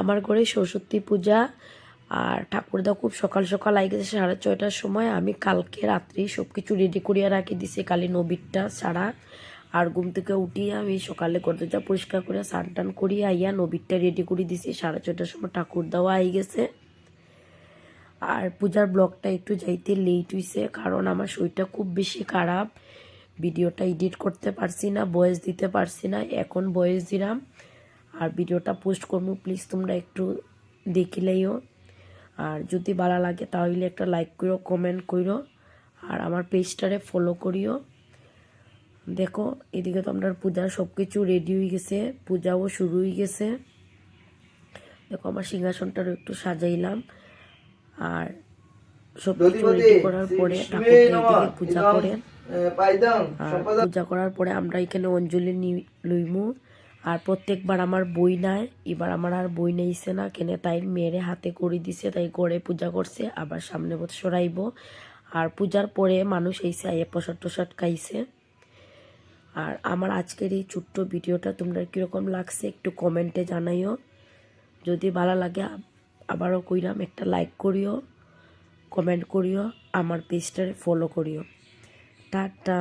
আমার ঘরে সরস্বতী পূজা আর ঠাকুরদা খুব সকাল সকাল আই গেছে 6:30টার সময়। আমি কালকে রাত্রেই সব কিছু রেডি করিয়া রাখি দিছি, কালি নবীরটা ছাড়া। আর ঘুম থেকে উঠিয়ে আমি সকালে দরজা পরিষ্কার করে স্নান টান করিয়া আইয়া নবীরটা রেডি করে দিছি। 6:30টার সময় ঠাকুরদাও আই গেছে। আর পূজার ব্লগটা একটু যাইতে লেট হয়েছে, কারণ আমার শরীরটা খুব বেশি খারাপ। ভিডিওটা এডিট করতে পারছি না, ভয়েস দিতে পারছি না। এখন ভয়েস দিলাম আর ভিডিওটা পোস্ট করবো, প্লিজ তোমরা একটু দেখিলেইও। আর যদি ভালো লাগে তাহলে একটা লাইক করো, কমেন্ট করো, আর আমার পেজটারে ফলো করিও। দেখো এদিকে তো আমরা পূজার সব কিছু রেডি হয়ে গেছে, পূজাও শুরু হয়ে গেছে। দেখো আমার সিংহাসনটারও একটু সাজাইলাম। আর সব কিছু রেডি করার পরে ঠাকুরটা এদিকে পূজা করেন। আর পূজা করার পরে আমরা এখানে অঞ্জলি লইমু। আর প্রত্যেকবার আমার বই নাই, এবার আমার আর বই নেইছে না কেন, তাই মেয়েরে হাতে করে দিছে, তাই ঘরে পূজা করছে। আবার সামনে বছর আইব। আর পূজার পরে মানুষ এসে আইয়ে প্রসাদ টসাদ খাইছে। আর আমার আজকের এই ছোট্ট ভিডিওটা তোমরা কীরকম লাগছে একটু কমেন্টে জানাইও। যদি ভালো লাগে আবারও কইরাম একটা লাইক করিও, কমেন্ট করিও, আমার পেজটারে ফলো করিও। টাটা।